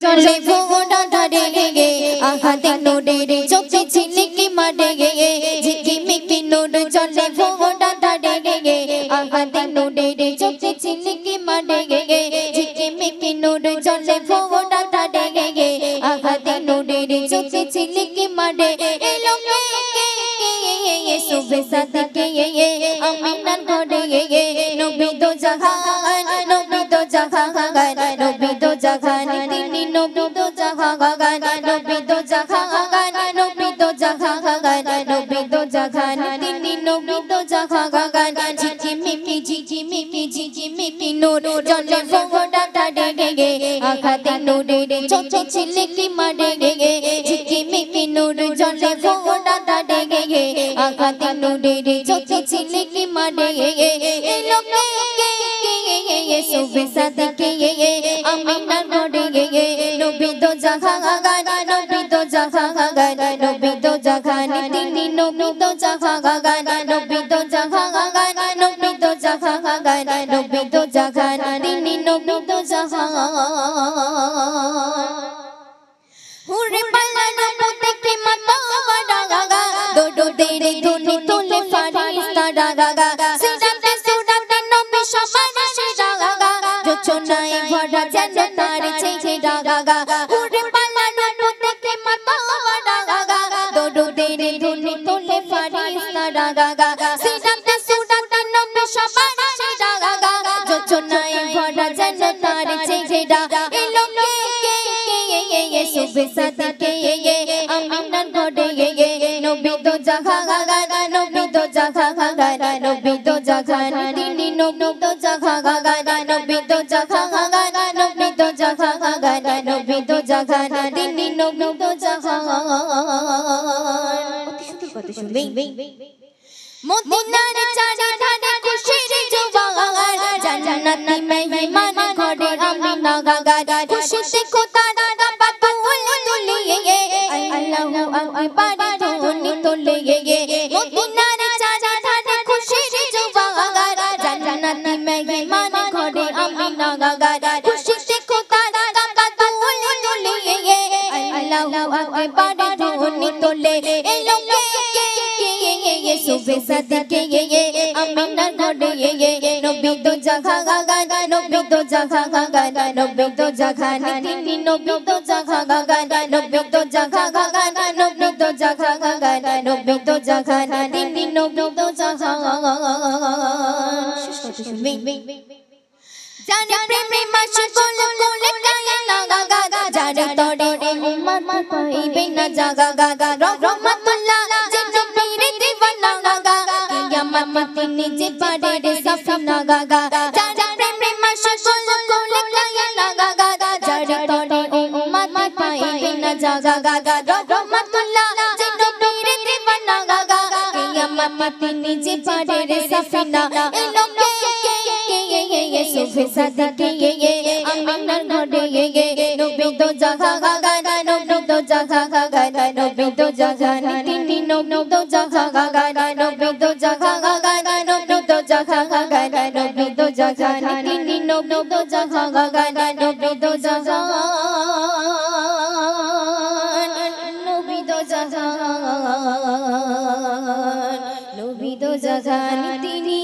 চলে ফোটা ধরে গে আহাতে নোডে চোখে ঝিলিকি মারে গে ঝিকিমিকি নোড চলে ফোটা ধরে গে আহাতে নোডে চোখে ঝিলিকি মারে গে ঝিকিমিকি নোড চলে ফোটা ধরে গে আহাতে নোডে চোখে ঝিলিকি মারে এলো কে সুবে সাদকে আমিনার ঘরে নবী তো জাহান নবী তো জাহান নবী তো জাহান তিনি নবী তো জাহান নবী তো জাহান নবী তো জাহান নবী তো জাহান তিনি নবী তো জাহান ঝিঝিমিকি নূর চলে ফোটা ধরে গে আখাতে নূরে চোখে ঝিলিকি মারে গে ঝিঝিমিকি নূর চলে ফোটা ধরে গে আখাতে নূরে চোখে ঝিলিকি মারে গে এলো কে সুবে সাদকে আমিনার ঘরে নবী তো জাহান নবী তো জাহান নবী তো জাহান তিনি নবী তো জাহান নবী তো জাহান নবী তো জাহান নবী তো জাহান তিনি নবী তো জাহান হুরে পালানো পথে মাতা গাগা দোডো দেরে ধুনি তোলে ফারিস্তা গাগা সিরাতে সুরাতে নবী সবার সেরা গাগা যোচনায় ভরা যেন তার চেয়ে গাগা হুরে পালানো পথে মাতা গাগা দোডো দেরে ধুনি তোলে ফারিস্তা গাগা সিরাতে সুরাতে নবী সবার সেরা গাগা যোচনায় ভরা যেন তার চেয়ে এলো কে সুবে সাদকে আমিনার ঘরে নবী তো জাহান নবী তো জাহান নবী তো জাহান তিনি নবী তো জাহান নবী তো জাহান নবী তো জাহান নবী তো জাহান তিনি নবী তো জাহান অতি সুন্দর কথা শুনবে মদিনার চারিধারে খুশির জোয়ার জান্নাতি মেহমান ঘরে আমিনা গাগা খুশিতে খোদার বাতুল তুলিয়ে আল্লাহু আকবার ধ্বনি তুলিয়ে মদিনার চারিধারে খুশির জোয়ার জান্নাতি মেহমান ঘরে আমিনা গাগা খুশিতে খোদার বাতুল তুলিয়ে আল্লাহু আকবার ধ্বনি তুলে এলো সুবে সাদকে আমিনার ঘরে নবী তো জাহান নবী তো জাহান নবী তো জাহান তিনি নবী তো জাহান নবী তো জাহান নবী তো জাহান নবী তো জাহান তিনি নবী তো জাহান জানে প্রেমে মাশগুল কোলে কায়না গাগা যারে তরে উম্মত পাইবে না জাগা গাগা রহমাতুল্লাহ মামাতে নিচে পারে রে সাফিনা গাগা যারা প্রেমে মাশগুল কোলে কায়না গাগা যারে তরে উম্মত পাইবে না জাগা গাগা রহমাতুল্লাহ যে নবীর দিওয়ানা গাগা কিয়ামতে নিচে পারে রে সাফিনা এলো কে সুবে সাদকে আমিনার ঘরে নবী তো জাহান নবী তো জাহান নবী তো জাহান তিনি নবী তো জাহান নবী তো জাহান নবী তো জাহান নবী তো জাহান তিনি নবী তো জাহান নবী তো জাহান নবী তো জাহান নবী তো জাহান তিনি